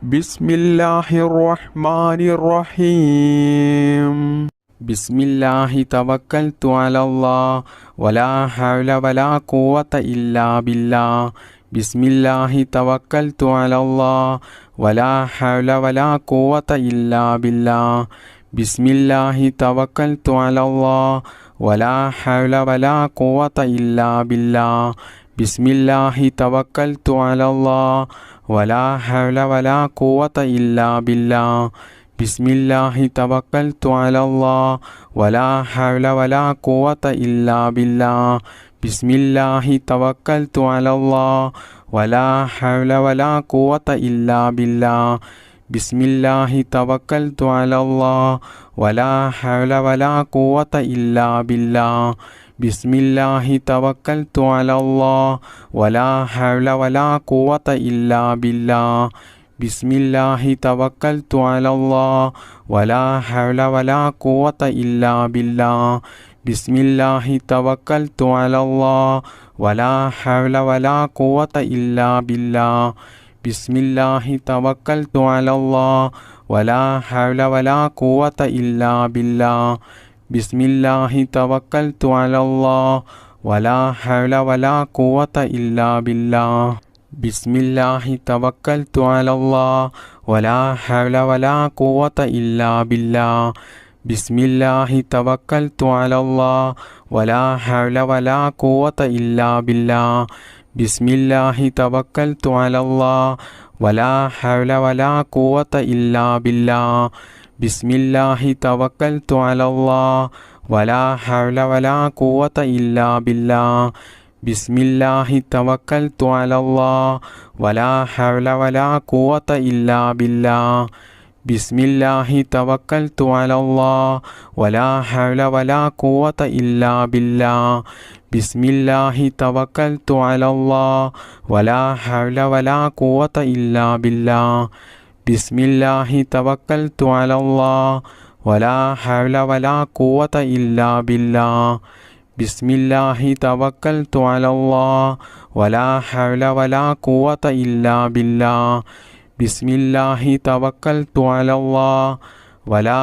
ബിസ്മില്ലാഹിർ-റഹ്മാനിർ-റഹീം. ബിസ്മില്ലാഹി തവക്കൽതു അലല്ലാഹ് വലാ ഹൗല വലാ ഖുവത ഇല്ലാ ബില്ലാഹ്. ബിസ്മില്ലാഹി തവക്കൽതു അലല്ലാഹ് വലാ ഹൗല വലാ ഖുവത ഇല്ലാ ബില്ലാഹ്. ബിസ്മില്ലാഹി തവക്കൽതു അലല്ലാഹ് വലാ ഹൗല വലാ ഖുവത ഇല്ലാ ബില്ലാഹ്. ബിസ്മില്ലാഹി തവക്കൽതു അലല്ലാഹ് വലാ ഹൗല വലാ ഖുവത ഇല്ലാ ബില്ലാഹ്. ബിസ്മില്ലാഹി തവക്കൽതു അലല്ലാഹ് വലാ ഹൗല വലാ ഖുവത ഇല്ലാ ബില്ലാഹ്. ബിസ്മില്ലാഹി തവക്കൽതു അലല്ലാഹ് വലാ ഹൗല വലാ ഖുവത ഇല്ലാ ബില്ലാഹ്. ബിസ്മില്ലാഹി തവക്കൽതു അലല്ലാഹ് വലാ ഹൗല വലാ ഖുവത ഇല്ലാ ബില്ലാഹ്. ബിസ്മില്ലാഹി തവക്കൽതു അലല്ലാഹ് വലാ ഹൗല വലാ ഖുവത ഇല്ലാ ബില്ലാഹ്. ബിസ്മില്ലാഹി തവക്കൽതു അലല്ലാഹ് വലാ ഹൗല വലാ ഖുവത ഇല്ലാ ബില്ലാഹ്. ബിസ്മില്ലാഹി തവക്കൽതു അലല്ലാഹ് വലാ ഹൗല വലാ ഖുവത ഇല്ലാ ബില്ലാഹ്. ബിസ്മില്ലാഹി തവക്കൽതു അലല്ലാഹ് വലാ ഹൗല വലാ ഖുവത ഇല്ലാ ബില്ലാഹ്. ബിസ്മില്ലാഹി തവക്കൽതു അലല്ലാഹ് വലാ ഹൗല വലാ ഖുവത ഇല്ലാ ബില്ലാഹ്. ബിസ്മില്ലാഹി തവക്കൽതു അലല്ലാഹ് വലാ ഹൗല വലാ ഖുവത ഇല്ലാ ബില്ലാഹ്. ബിസ്മില്ലാഹി തവക്കൽതു അലല്ലാഹ് വലാ ഹൗല വലാ ഖുവത ഇല്ലാ ബില്ലാഹ്. ബിസ്മില്ലാഹി തവക്കൽതു അലല്ലാഹ് വലാ ഹൗല വലാ ഖുവത ഇല്ലാ ബില്ലാഹ്. ബിസ്മില്ലാഹി തവക്കൽതു അലല്ലാഹ് വലാ ഹൗല വലാ ഖുവത ഇല്ലാ ബില്ലാഹ്. ബിസ്മില്ലാഹി തവക്കൽതു അലല്ലാഹ് വലാ ഹൗല വലാ ഖുവത ഇല്ലാ ബില്ലാഹ്. ബിസ്മില്ലാഹി തവക്കൽതു അലല്ലാഹ് വലാ ഹൗല വലാ ഖുവത ഇല്ലാ ബില്ലാഹ്. ബിസ്മില്ലാഹി തവക്കൽതു അലല്ലാഹ് വലാ ഹൗല വലാ ഖുവത ഇല്ലാ ബില്ലാഹ്. ബിസ്മില്ലാഹി തവക്കൽതു അലല്ലാഹ് വലാ ഹൗല വലാ ഖുവത ഇല്ലാ ബില്ലാഹ്. ബിസ്മില്ലാഹി തവക്കൽതു അലല്ലാഹ് വലാ ഹൗല വലാ ഖുവത ഇല്ലാ ബില്ലാഹ്. ബിസ്മില്ലാഹി തവക്കൽതു അലല്ലാഹ് വലാ ഹൗല വലാ ഖുവത ഇല്ലാ ബില്ലാഹ്. ബിസ്മില്ലാഹി തവക്കൽതു അലല്ലാഹ് വലാ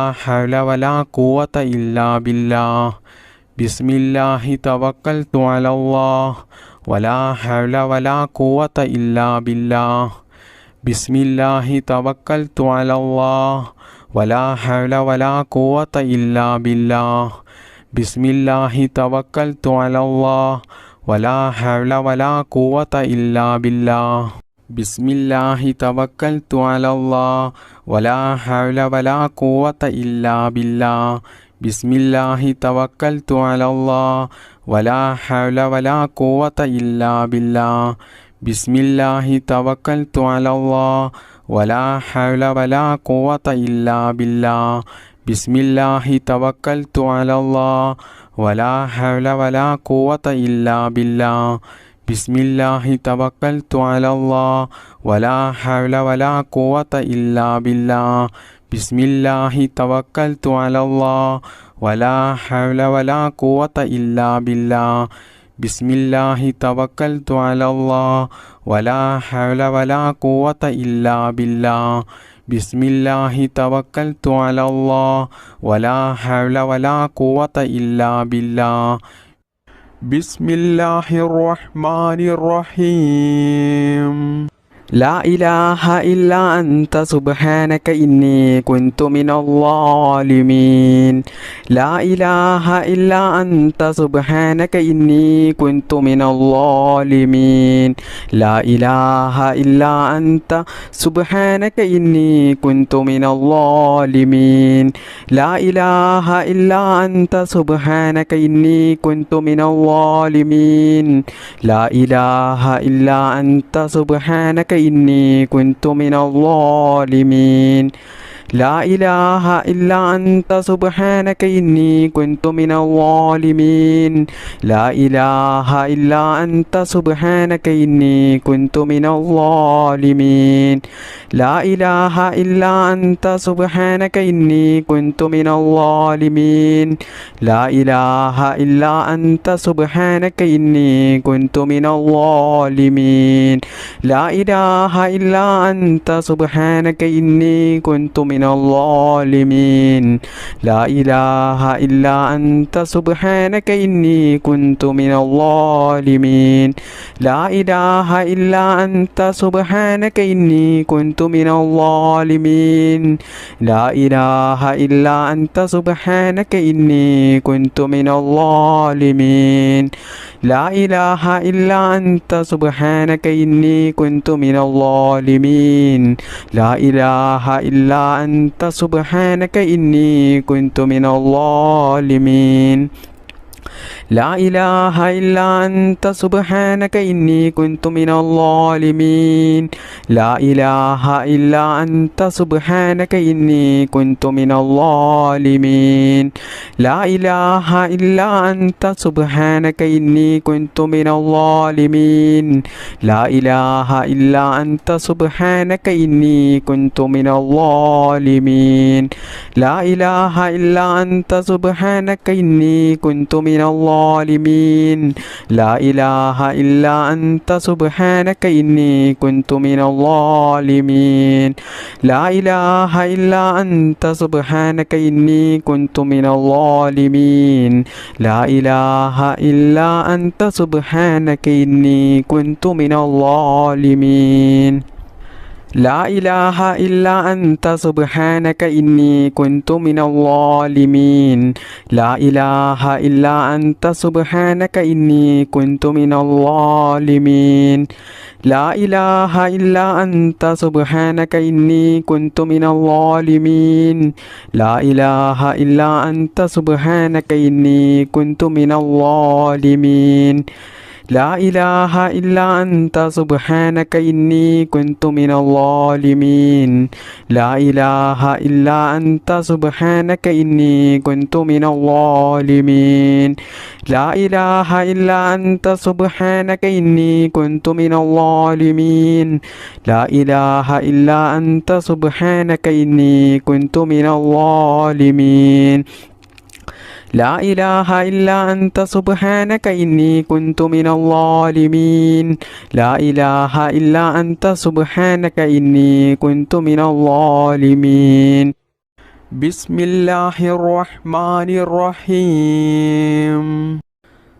ഹൗല വലാ ഖുവത ഇല്ലാ ബില്ലാഹ്. ബിസ്മില്ലാഹി തവക്കൽതു അലല്ലാഹ് വലാ ഹൗല വലാ ഖുവത ഇല്ലാ ബില്ലാഹ്. ബിസ്മില്ലാഹി തവക്കൽതു അലല്ലാഹ് വലാ ഹൗല വലാ ഖുവത ഇല്ലാ ബില്ലാഹ്. ബിസ്മില്ലാഹി തവക്കൽതു അലല്ലാഹ് വലാ ഹൗല വലാ ഖുവത ഇല്ലാ ബില്ലാഹ്. ബിസ്മില്ലാഹി തവക്കൽതു അലല്ലാഹ് വലാ ഹൗല വലാ ഖുവത ഇല്ലാ ബില്ലാഹ്. ബിസ്മില്ലാഹി തവക്കൽതു അലല്ലാഹ് വലാ ഹൗല വലാ ഖുവത ഇല്ലാ ബില്ലാഹ്. ബിസ്മില്ലാഹി തവക്കൽതു അലല്ലാഹ് വലാ ഹൗല വലാ ഖുവത ഇല്ലാ ബില്ലാഹ്. ബിസ്മില്ലാഹി തവക്കൽതു അലല്ലാഹ് വലാ ഹൗല വലാ ഖുവത ഇല്ലാ ബില്ലാഹ്. ബിസ്മില്ലാഹി തവക്കൽതു അലല്ലാഹ് വലാ ഹൗല വലാ ഖുവത ഇല്ലാ ബില്ലാഹ്. ബിസ്മില്ലാഹി തവക്കൽതു അലല്ലാഹ് വലാ ഹൗല വലാ ഖുവത ഇല്ലാ ബില്ലാഹ്. ബിസ്മില്ലാഹി തവക്കൽതു അലല്ലാഹ് വലാ ഹൗല വലാ ഖുവത ഇല്ലാ ബില്ലാഹ്. ബിസ്മില്ലാഹിർ-റഹ്മാനിർ-റഹീം. ലാ ഇലാഹ ഇല്ലാ അൻത സുബ്ഹാനക ഇന്നി കുൻതു മിനൽ ളാലിമീൻ. ലാ ഇലാഹ ഇല്ലാ അൻത സുബ്ഹാനക ഇന്നി കുൻതു മിനൽ ളാലിമീൻ. ലാ ഇലാഹ ഇല്ലാ അൻത സുബ്ഹാനക ഇന്നി കുൻതു മിനൽ ളാലിമീൻ. ലാ ഇലാഹ ഇല്ലാ അൻത സുബ്ഹാനക ഇന്നി കുൻതു മിനൽ ളാലിമീൻ. ലാ ഇലാഹ ഇല്ലാ അൻത സുബ്ഹാനക ഇന്നി കുൻതു മിനൽ ളാലിമീൻ. لا إله إلا أنت سبحانك إني كنت من الظالمين لا إله إلا أنت سبحانك إني كنت من الظالمين لا إله إلا أنت سبحانك إني كنت من الظالمين لا إله إلا أنت سبحانك إني كنت من الظالمين لا إله إلا أنت سبحانك إني كنت من الظالمين لا إله إلا أنت سبحانك إني كنت من الظالمين لا إله إلا أنت سبحانك إني كنت من الظالمين لا إله إلا أنت سبحانك إني كنت من الظالمين لا إله إلا أنت سبحانك إني كنت من الظالمين لا إله إلا أنت سبحانك إني كنت من الظالمين لا إله إلا أنت سبحانك إني كنت من الظالمين لا إله إلا أنت سبحانك إني كنت من الظالمين لا إله إلا أنت سبحانك إني كنت من الظالمين لا إله إلا أنت سبحانك إني كنت من الظالمين لا إله إلا أنت سبحانك إني كنت من الظالمين لا إله إلا أنت سبحانك إني كنت من الظالمين لا إله إلا أنت سبحانك إني كنت من الظالمين لا إله إلا أنت سبحانك إني كنت من الظالمين لا إله إلا أنت سبحانك إني كنت من الظالمين لا إله إلا أنت سبحانك إني كنت من الظالمين لا إله إلا أنت سبحانك إني كنت من الظالمين لا إله إلا أنت سبحانك إني كنت من الظالمين لا إله إلا أنت سبحانك إني كنت من الظالمين لا إله إلا أنت سبحانك إني كنت من الظالمين لا إله إلا أنت سبحانك إني كنت من الظالمين لا إله إلا أنت سبحانك إني كنت من الظالمين لا إله إلا أنت سبحانك إني كنت من الظالمين لا إله إلا أنت سبحانك إني كنت من الظالمين بسم الله الرحمن الرحيم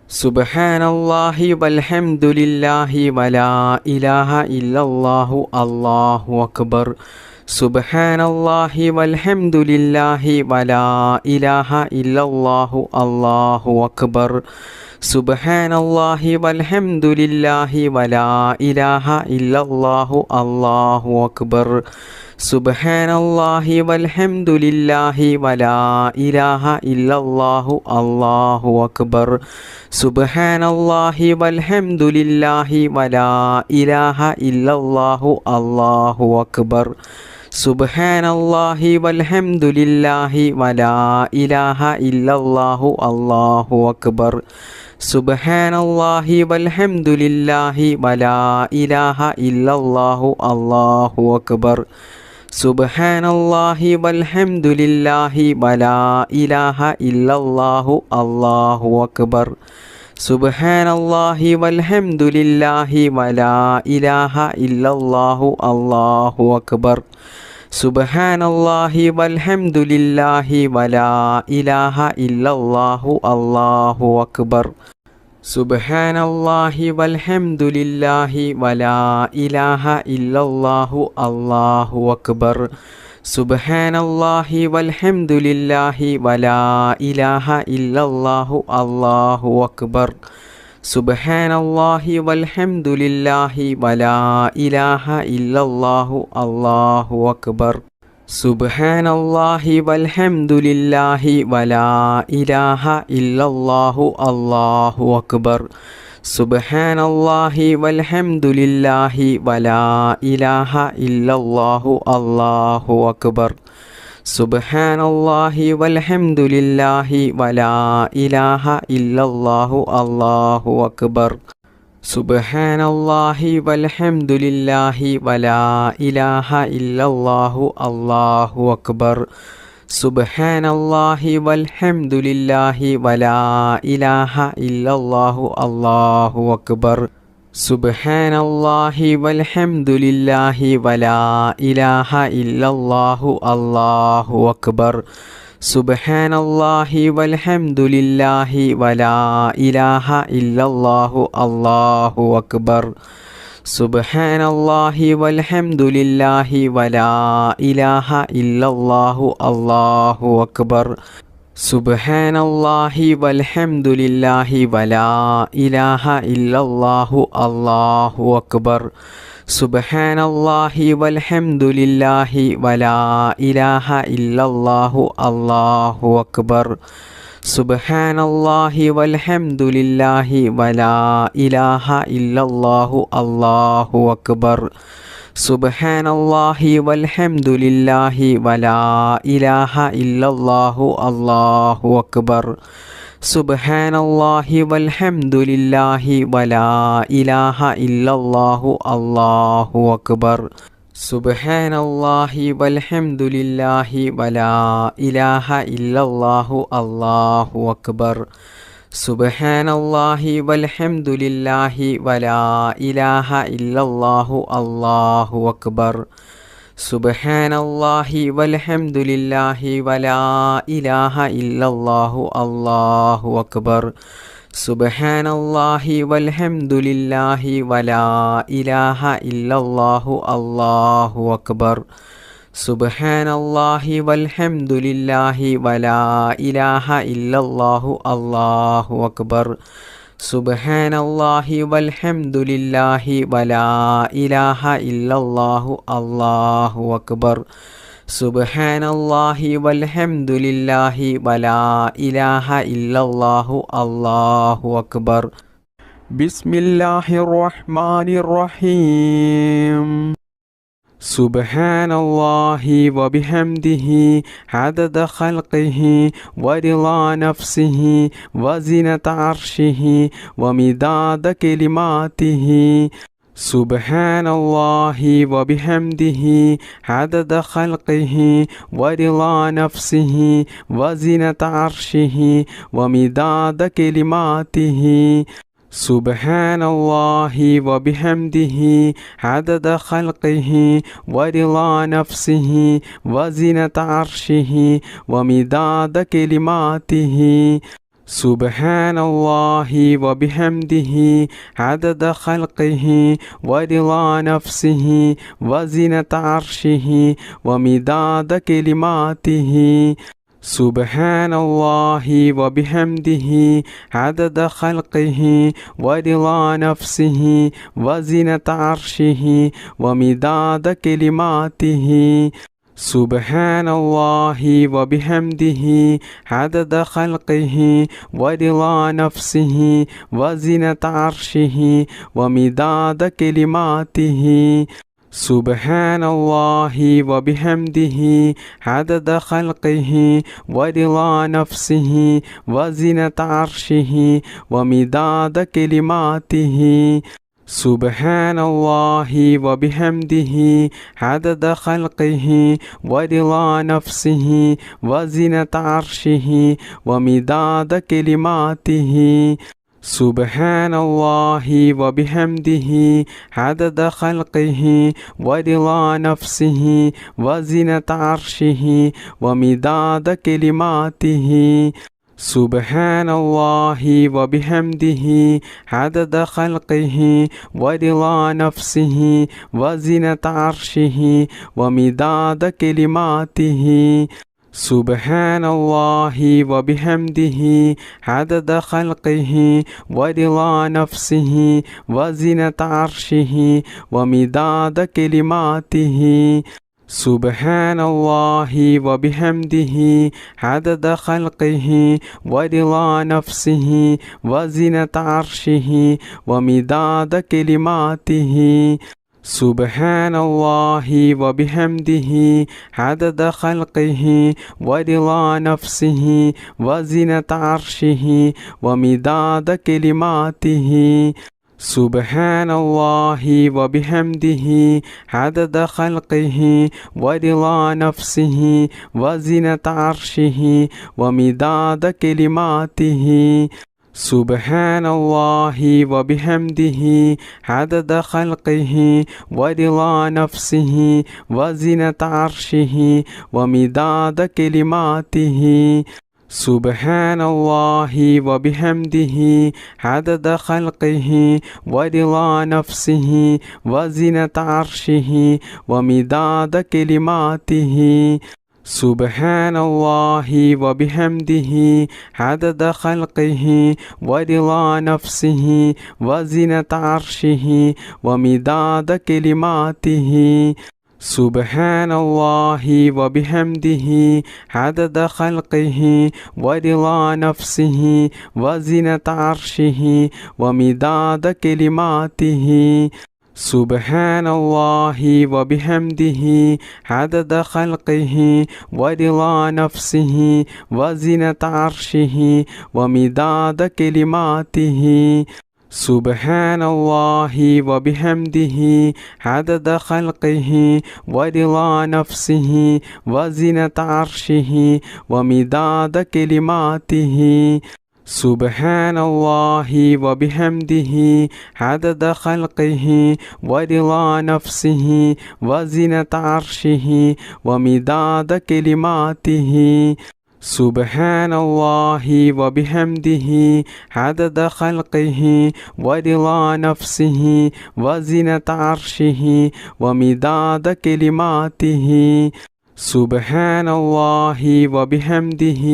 سبحان الله والحمد لله ولا إله إلا الله الله أكبر سبحان الله والحمد لله ولا إله إلا الله الله أكبر سبحان الله والحمد لله ولا إله إلا الله الله أكبر سبحان الله والحمد لله ولا إله إلا الله الله أكبر سبحان الله والحمد لله ولا إله إلا الله الله أكبر سبحان الله والحمد لله ولا إله إلا الله الله أكبر سبحان الله والحمد لله ولا إله إلا الله الله أكبر سبحان الله والحمد لله ولا إله إلا الله الله أكبر سبحان الله والحمد لله ولا إله إلا الله الله أكبر سبحان الله والحمد لله ولا إله إلا الله الله أكبر سبحان الله والحمد لله ولا إله إلا الله الله أكبر سبحان الله والحمد لله ولا إله إلا الله الله أكبر سبحان الله والحمد لله ولا إله إلا الله الله أكبر سبحان الله والحمد لله ولا إله إلا الله الله أكبر സുബ്ഹാനല്ലാഹി വൽഹംദുലില്ലാഹി വലാ ഇലാഹ ഇല്ലല്ലാഹു അല്ലാഹു അക്ബർ. സുബ്ഹാനല്ലാഹി വൽഹംദുലില്ലാഹി വലാ ഇലാഹ ഇല്ലല്ലാഹു അല്ലാഹു അക്ബർ. സുബ്ഹാനല്ലാഹി വൽഹംദുലില്ലാഹി വലാ ഇലാഹ ഇല്ലല്ലാഹു അല്ലാഹു അക്ബർ. സുബ്ഹാനല്ലാഹി വൽഹംദുലില്ലാഹി വലാ ഇലാഹ ഇല്ലല്ലാഹു അല്ലാഹു അക്ബർ. സുബ്ഹാനല്ലാഹി വൽഹംദുലില്ലാഹി വലാ ഇലാഹ ഇല്ലല്ലാഹു അല്ലാഹു അക്ബർ. സുബ്ഹാനല്ലാഹി വൽഹംദുലില്ലാഹി വലാ ഇലാഹ ഇല്ലല്ലാഹു അല്ലാഹു അക്ബർ. സുബ്ഹാനല്ലാഹി വൽഹംദുലില്ലാഹി വലാ ഇലാഹ ഇല്ലല്ലാഹു അല്ലാഹു അക്ബർ. സുബ്ഹാനല്ലാഹി വൽഹംദുലില്ലാഹി വലാ ഇലാഹ ഇല്ലല്ലാഹു അല്ലാഹു അക്ബർ. സുബ്ഹാനല്ലാഹി വൽഹംദുലില്ലാഹി വലാ ഇലാഹ ഇല്ലല്ലാഹു അല്ലാഹു അക്ബർ. സുബ്ഹാനല്ലാഹി വൽഹംദുലില്ലാഹി വലാ ഇലാഹ ഇല്ലല്ലാഹു അല്ലാഹു അക്ബർ. സുബ്ഹാനല്ലാഹി വൽഹംദുലില്ലാഹി വലാ ഇലാഹ ഇല്ലല്ലാഹു അല്ലാഹു അക്ബർ. സുബ്ഹാനല്ലാഹി വൽഹംദുലില്ലാഹി വലാ ഇലാഹ ഇല്ലല്ലാഹു അല്ലാഹു അക്ബർ. സുബ്ഹാനല്ലാഹി വൽഹംദുലില്ലാഹി വലാ ഇലാഹ ഇല്ലല്ലാഹു അല്ലാഹു അക്ബർ. സുബ്ഹാനല്ലാഹി വൽഹംദുലില്ലാഹി വലാ ഇലാഹ ഇല്ലല്ലാഹു അല്ലാഹു അക്ബർ. സുബ്ഹാനല്ലാഹി വൽഹംദുലില്ലാഹി വലാ ഇലാഹ ഇല്ലല്ലാഹു അല്ലാഹു അക്ബർ. സുബ്ഹാനല്ലാഹി വൽഹംദുലില്ലാഹി വലാ ഇലാഹ ഇല്ലല്ലാഹു അല്ലാഹു അക്ബർ. സുബ്ഹാനല്ലാഹി വൽഹംദുലില്ലാഹി വലാ ഇലാഹ ഇല്ലല്ലാഹു അല്ലാഹു അക്ബർ. സുബ്ഹാനല്ലാഹി വൽഹംദുലില്ലാഹി വലാ ഇലാഹ ഇല്ലല്ലാഹു അല്ലാഹു അക്ബർ. സുബ്ഹാനല്ലാഹി വൽഹംദുലില്ലാഹി വലാ ഇലാഹ ഇല്ലല്ലാഹു അല്ലാഹു അക്ബർ. ബിസ്മില്ലാഹിർ റഹ്മാനിർ റഹീം. സുബ്ഹാനല്ലാഹി വബിഹംദിഹി അദദ ഖൽഖിഹി വറിളാ നഫ്സിഹി വസിനത അർശിഹി വമിദാദ കലിമാതിഹി. സുബ്ഹാനല്ലാഹി വബിഹംദിഹി അദദ ഖൽഖിഹി വറിളാ നഫ്സിഹി വസിനത അർശിഹി വമിദാദ കലിമാതിഹി. സുബ്ഹാനല്ലാഹി വബിഹംദിഹി അദദ ഖൽഖിഹി വറിളാ നഫ്സിഹി വസിനത അർശിഹി വമിദാദ കലിമാതിഹി. സുബ്ഹാനല്ലാഹി വബിഹംദിഹി അദദ ഖൽഖിഹി വറിളാ നഫ്സിഹി വസിനത അർശിഹി വമിദാദ കലിമാതിഹി. സുബ്ഹാനല്ലാഹി വബിഹംദിഹി അദദ ഖൽഖിഹി വറിളാ നഫ്സിഹി വസിനത അർശിഹി വമിദാദ കലിമാതിഹി. സുബ്ഹാനല്ലാഹി വബിഹംദിഹി അദദ ഖൽഖിഹി വറിളാ നഫ്സിഹി വസിനത അർശിഹി വമിദാദ കലിമാതിഹി. സുബ്ഹാനല്ലാഹി വബിഹംദിഹി അദദ ഖൽഖിഹി വറിളാ നഫ്സിഹി വസിനത അർശിഹി വമിദാദ കലിമാതിഹി. സുബ്ഹാനല്ലാഹി വബിഹംദിഹി അദദ ഖൽഖിഹി വറിളാ നഫ്സിഹി വസിനത അർശിഹി വമിദാദ കലിമാതിഹി. സുബ്ഹാനല്ലാഹി വബിഹംദിഹി അദദ ഖൽഖിഹി വറിളാ നഫ്സിഹി വസിനത അർശിഹി വമിദാദ കലിമാതിഹി. സുബ്ഹാനല്ലാഹി വബിഹംദിഹി അദദ ഖൽഖിഹി വറിളാ നഫ്സിഹി വസിനത അർശിഹി വമിദാദ കലിമാതിഹി. സുബ്ഹാനല്ലാഹി വബിഹംദിഹി അദദ ഖൽഖിഹി വറിളാ നഫ്സിഹി വസിനത അർശിഹി വമിദാദ കലിമാതിഹി. سبحان الله وبحمده عدد خلقه ورضا نفسه وزنة عرشه ومداد كلماته. سبحان الله وبحمده عدد خلقه ورضا نفسه وزنة عرشه ومداد كلماته. سبحان الله وبحمده عدد خلقه ورضا نفسه وزنة عرشه ومداد كلماته. سبحان الله وبحمده عدد خلقه ورضا نفسه وزنة عرشه ومداد كلماته. سبحان الله وبحمده عدد خلقه ورضا نفسه وزنة عرشه ومداد كلماته. سبحان الله وبحمده عدد خلقه ورضا نفسه وزنة عرشه ومداد كلماته. سبحان الله وبحمده عدد خلقه ورضا نفسه وزنة عرشه ومداد كلماته. سبحان الله وبحمده عدد خلقه ورضا نفسه وزنة عرشه ومداد كلماته. سبحان الله وبحمده عدد خلقه ورضا نفسه وزنة عرشه ومداد كلماته. سبحان الله وبحمده عدد خلقه ورضا نفسه وزنة عرشه ومداد كلماته. سبحان الله وبحمده عدد خلقه ورضا نفسه وزنة عرشه ومداد كلماته. سبحان الله وبحمده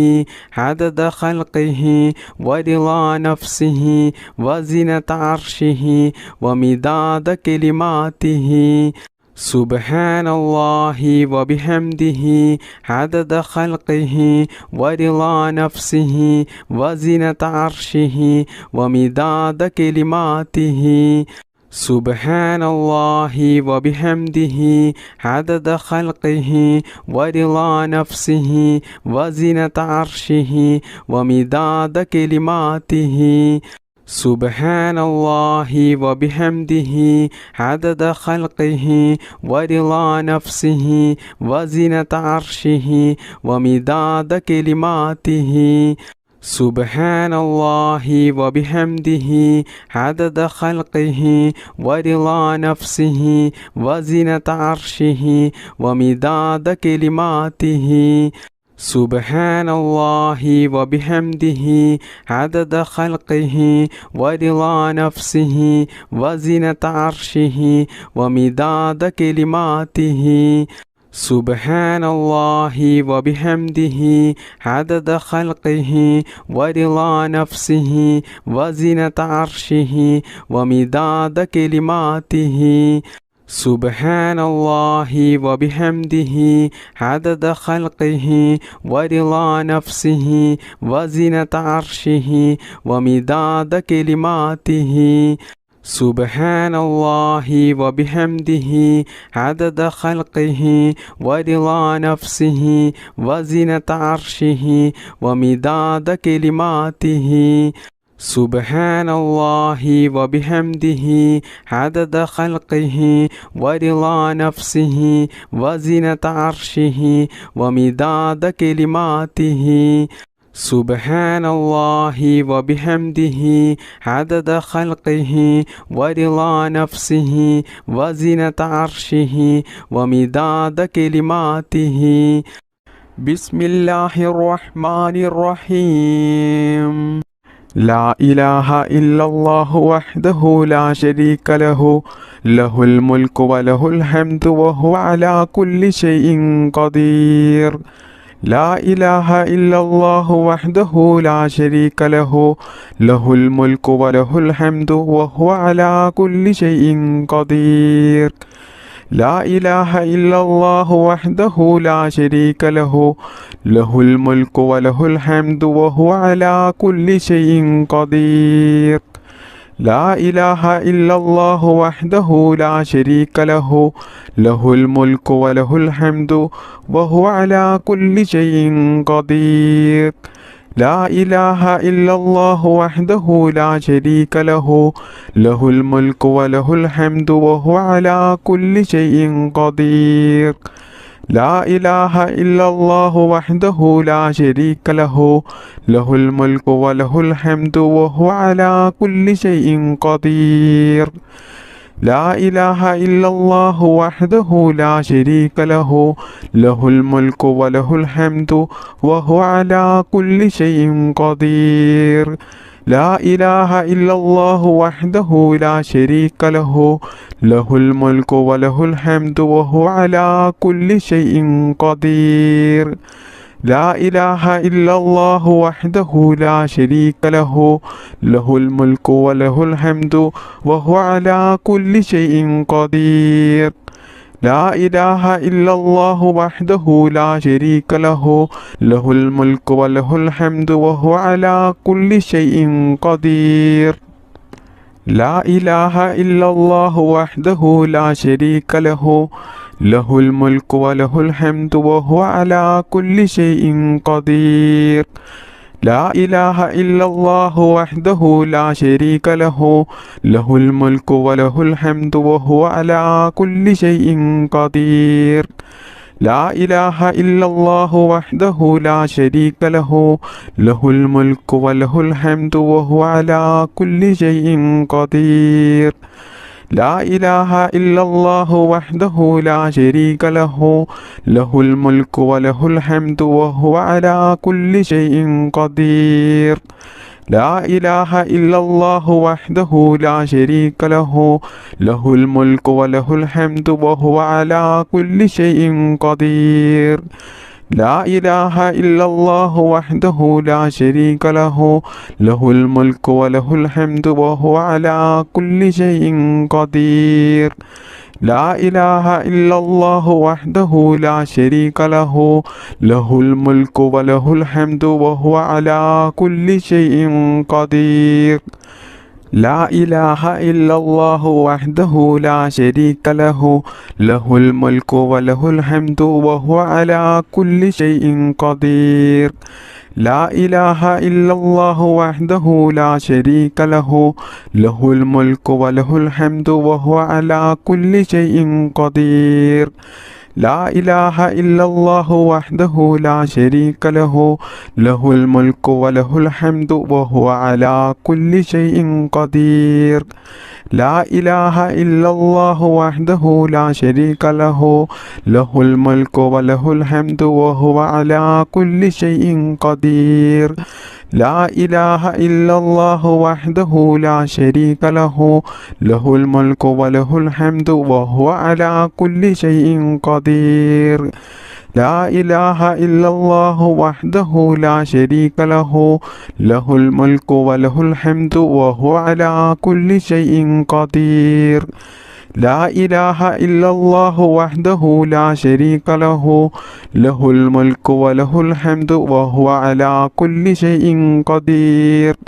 عدد خلقه ورضا نفسه وزنة عرشه ومداد كلماته. سبحان الله وبحمده عدد خلقه ورضا نفسه وزنة عرشه ومداد كلماته. سبحان الله وبحمده عدد خلقه ورضا نفسه وزنة عرشه ومداد كلماته. سبحان الله وبحمده عدد خلقه ورضا نفسه وزنة عرشه ومداد كلماته. سبحان الله وبحمده عدد خلقه ورضا نفسه وزنة عرشه ومداد كلماته. سبحان الله وبحمده عدد خلقه ورضا نفسه وزنة عرشه ومداد كلماته. سبحان الله وبحمده عدد خلقه ورضا نفسه وزنة عرشه ومداد كلماته. سبحان الله وبحمده عدد خلقه ورضا نفسه وزنة عرشه ومداد كلماته. سبحان الله وبحمده عدد خلقه ورضا نفسه وزنة عرشه ومداد كلماته. سبحان الله وبحمده عدد خلقه ورضا نفسه وزنة عرشه ومداد كلماته. سبحان الله وبحمده عدد خلقه ورضا نفسه وزنة عرشه ومداد كلماته. بسم الله الرحمن الرحيم. لا إله إلا الله وحده لا شريك له له الملك وله الحمد وهو على كل شيء قدير. لا إله إلا الله وحده لا شريك له له الملك وله الحمد وهو على كل شيء قدير. لا إله إلا الله وحده لا شريك له له الملك وله الحمد وهو على كل شيء قدير لا إله إلا الله وحده لا شريك له له الملك وله الحمد وهو على كل شيء قدير لا إله إلا الله وحده لا شريك له له الملك وله الحمد وهو على كل شيء قدير لا إله إلا الله وحده لا شريك له له الملك وله الحمد وهو على كل شيء قدير لا إله إلا الله وحده لا شريك له له الملك وله الحمد وهو على كل شيء قدير لا إله إلا الله وحده لا شريك له له الملك وله الحمد وهو على كل شيء قدير لا إله إلا الله وحده لا شريك له له الملك وله الحمد وهو على كل شيء قدير لا إله إلا الله وحده لا شريك له له الملك وله الحمد وهو على كل شيء قدير لا إله إلا الله وحده لا شريك له له الملك وله الحمد وهو على كل شيء قدير لا إله إلا الله وحده لا شريك له له الملك وله الحمد وهو على كل شيء قدير لا إله إلا الله وحده لا شريك له له الملك وله الحمد وهو على كل شيء قدير لا إله إلا الله وحده لا شريك له له الملك وله الحمد وهو على كل شيء قدير لا إله إلا الله وحده لا شريك له له الملك وله الحمد وهو على كل شيء قدير لا إله إلا الله وحده لا شريك له له الملك وله الحمد وهو على كل شيء قدير لا إله إلا الله وحده لا شريك له له الملك وله الحمد وهو على كل شيء قدير لا إله إلا الله وحده لا شريك له له الملك وله الحمد وهو على كل شيء قدير لا إله إلا الله وحده لا شريك له له الملك وله الحمد وهو على كل شيء قدير لا إله إلا الله وحده لا شريك له له الملك وله الحمد وهو على كل شيء قدير لا إله إلا الله وحده لا شريك له له الملك وله الحمد وهو على كل شيء قدير لا إله إلا الله وحده لا شريك له له الملك وله الحمد وهو على كل شيء قدير لا إله إلا الله وحده لا شريك له له الملك وله الحمد وهو على كل شيء قدير لا إله إلا الله وحده لا شريك له له الملك وله الحمد وهو على كل شيء قدير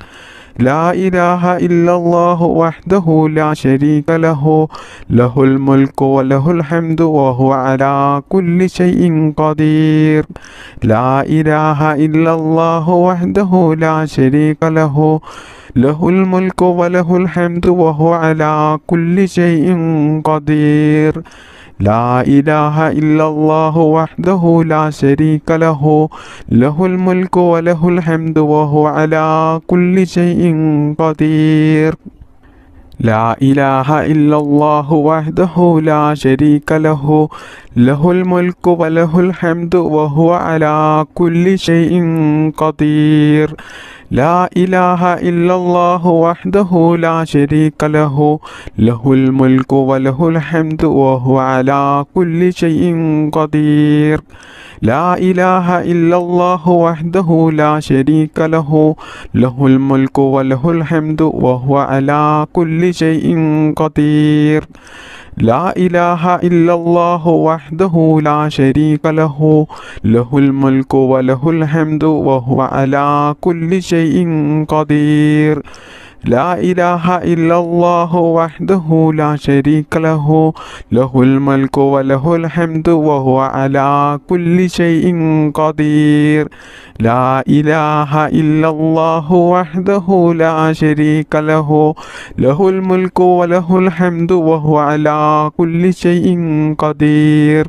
لا إله إلا الله وحده لا شريك له له الملك وله الحمد وهو على كل شيء قدير لا إله إلا الله وحده لا شريك له له الملك وله الحمد وهو على كل شيء قدير لا إله إلا الله وحده لا شريك له له الملك وله الحمد وهو على كل شيء قدير لا إله إلا الله وحده لا شريك له له الملك وله الحمد وهو على كل شيء قدير لا إله إلا الله وحده لا شريك له له الملك وله الحمد وهو على كل شيء قدير لا إله إلا الله وحده لا شريك له له الملك وله الحمد وهو على كل شيء قدير لا إله إلا الله وحده لا شريك له له الملك وله الحمد وهو على كل شيء قدير لا إله إلا الله وحده لا شريك له له الملك وله الحمد وهو على كل شيء قدير لا إله إلا الله وحده لا شريك له له الملك وله الحمد وهو على كل شيء قدير